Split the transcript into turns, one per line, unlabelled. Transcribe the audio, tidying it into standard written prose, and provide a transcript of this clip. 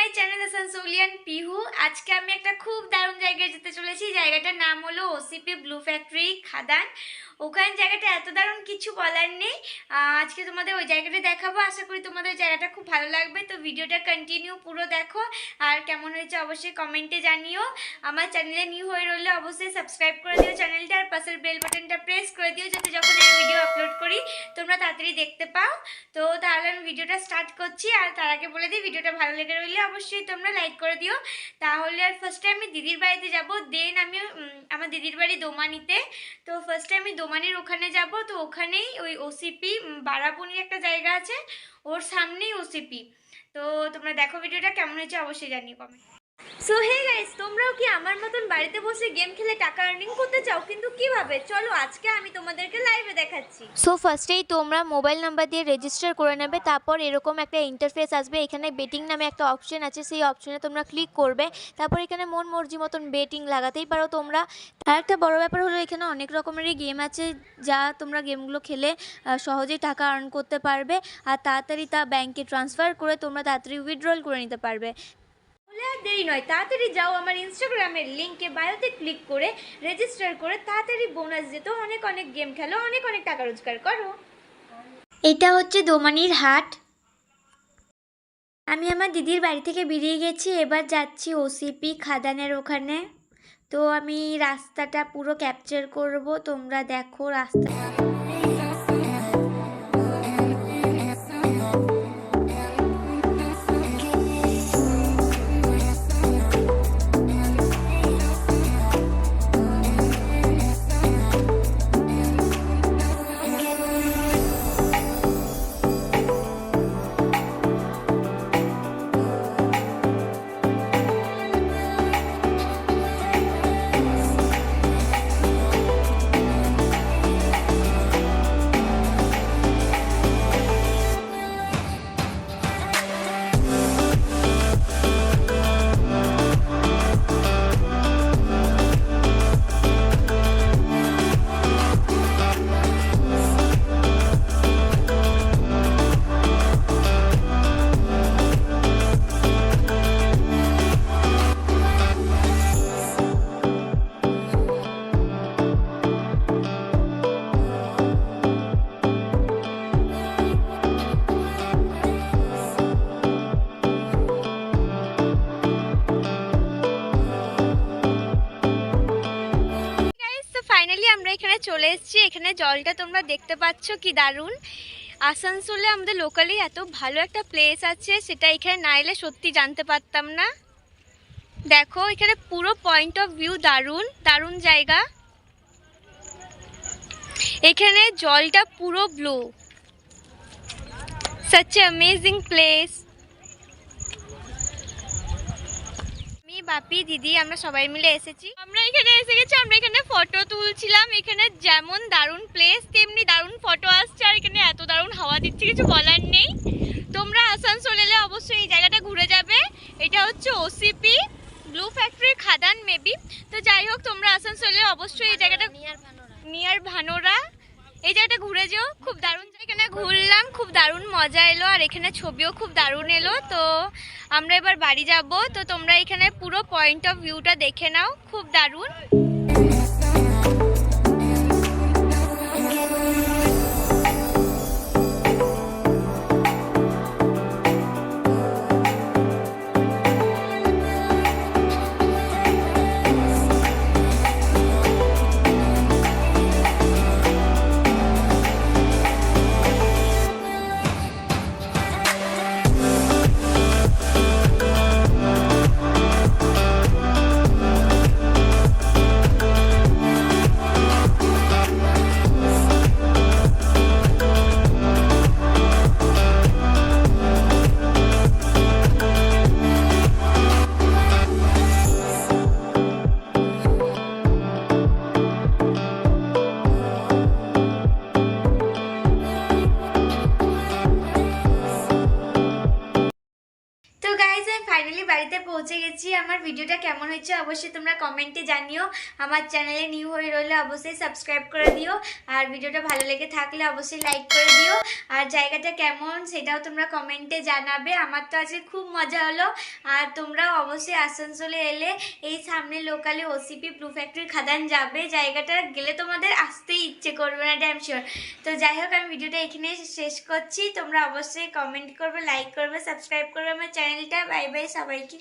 My channel আসানসোলিয়ান Pihu. আজকে আমি একটা খুব দারুণ জায়গায় যেতে চলেছি। জায়গাটার নাম হলো ওসিপি ব্লু ফ্যাক্টরি খাদান। ওখানে জায়গাটা এত দারুণ, কিছু বলার নেই। আজকে তোমাদের ওই জায়গাটা দেখাবো। আশা করি তোমাদের জায়গাটা খুব ভালো লাগবে। তো ভিডিওটা কন্টিনিউ পুরো দেখো, আর কেমন হয়েছে অবশ্যই কমেন্টে জানিও। আমার চ্যানেলে নিউ হয়ে রইলে অবশ্যই সাবস্ক্রাইব করে দিও চ্যানেলটা, আর পাশের বেল বাটনটা প্রেস করে দিও যাতে যখন আমি ভিডিও আপলোড করি তোমরা তাড়াতাড়ি দেখতে পাও। তো তাহলে আমি ভিডিওটা স্টার্ট করছি। আর তার আগে বলে দিই, ভিডিওটা ভালো লেগে রইলে অবশ্যই তোমরা লাইক করে দিও। তাহলে আর ফার্স্টে আমি দিদির বাড়িতে যাব, দেন আমি আমার দিদির বাড়ি দোমানিতে। তো ফার্স্টে আমি দোমানির ওখানে যাব। তো ওখানেই ওই ওসিপি বারাবণীর একটা জায়গা আছে, ওর সামনেই ওসিপি। তো তোমরা দেখো ভিডিওটা কেমন হয়েছে অবশ্যই জানিও কমেন্ট। সো হে গাইস, তোমরাও কি আমার মতন বাড়িতে বসে গেম খেলে টাকা আর্নিং করতে চাও? কিন্তু কিভাবে, চলো আজকে আমি তোমাদেরকে লাইভে দেখাচ্ছি। সো ফার্স্টেই তোমরা মোবাইল নাম্বার দিয়ে রেজিস্টার করে নেবে। তারপর এরকম একটা ইন্টারফেস আসবে। এখানে বেটিং নামে একটা অপশন আছে, সেই অপশনে তোমরা ক্লিক করবে। তারপর এখানে মন মর্জি মতন বেটিং লাগাতেই পারো তোমরা। আর একটা বড় ব্যাপার হলো এখানে অনেক রকমেরই গেম আছে, যা তোমরা গেমগুলো খেলে সহজেই টাকা আর্ন করতে পারবে। আর তাড়াতাড়ি তা ব্যাংকে ট্রান্সফার করে তোমরা তাড়াতাড়ি উইথড্রল করে নিতে পারবে। আর দেরি নয়, তাড়াতাড়ি যাও আমার ইনস্টাগ্রামের লিঙ্কে বায়োতে ক্লিক করে রেজিস্টার করে তাড়াতাড়ি বোনাস যেত, অনেক অনেক গেম খেলো, অনেক অনেক টাকা রোজগার করো। এটা হচ্ছে দোমানির হাট। আমি আমার দিদির বাড়ি থেকে বেরিয়ে গেছি, এবার যাচ্ছি ওসিপি খাদানের ওখানে। তো আমি রাস্তাটা পুরো ক্যাপচার করব, তোমরা দেখো রাস্তাটা। ফাইনালি আমরা এখানে চলে এসেছি। এখানে জলটা তোমরা দেখতে পাচ্ছ কি দারুণ। আসানসোলে আমাদের লোকালি এত ভালো একটা প্লেস আছে, সেটা এখানে না এলে সত্যি জানতে পারতাম না। দেখো এখানে পুরো পয়েন্ট অফ ভিউ দারুণ দারুণ জায়গা। এখানে জলটা পুরো blue, such a amazing place. Bapi দিদি আমরা সবাই মিলে এসেছি। আমরা এখানে এসে গেছি, আমরা এখানে ফটো তুলছিলাম। এখানে যেমন দারুণ প্লেস তেমনি দারুণ ফটো আসছে, আর এখানে এত দারুণ হাওয়া দিচ্ছে কিছু বলার নেই। তোমরা আসানসোল এলে অবশ্যই এই জায়গাটা ঘুরে যাবে। এটা হচ্ছে ওসিপি ব্লু ফ্যাক্টরি খাদান মেবি। তো যাই হোক, তোমরা আসানসোলে অবশ্যই এই জায়গাটা নিয়ার ভানোরা এই জায়গাটা ঘুরে যেও, খুব দারুণ। এখানে ঘুরলাম, খুব দারুণ মজা এলো, আর এখানে ছবিও খুব দারুণ এলো। তো আমরা এবার বাড়ি যাব। তো তোমরা এখানে পুরো পয়েন্ট অফ ভিউটা দেখে নাও, খুব দারুণ। ফাইনালি বাড়িতে পৌঁছে গেছি। আমার ভিডিওটা কেমন হয়েছে অবশ্যই তোমরা কমেন্টে জানিও। আমার চ্যানেলে নিউ হয়ে রইলে অবশ্যই সাবস্ক্রাইব করে দিও, আর ভিডিওটা ভালো লেগে থাকলে অবশ্যই লাইক করে দিও। আর জায়গাটা কেমন সেটাও তোমরা কমেন্টে জানাবে। আমার তো আজকে খুব মজা হলো। আর তোমরাও অবশ্যই আসানসোলে এলে এই সামনে লোকালে ওসিপি ব্লু ফ্যাক্টরি খাদান যাবে। জায়গাটা গেলে তোমাদের আসতেই ইচ্ছে করবে না, ড্যাম শিওর। তো যাই হোক, আমি ভিডিওটা এখানে শেষ করছি। তোমরা অবশ্যই কমেন্ট করবে, লাইক করবে, সাবস্ক্রাইব করবে আমার চ্যানেলটা। বাই বাই সবাইকে।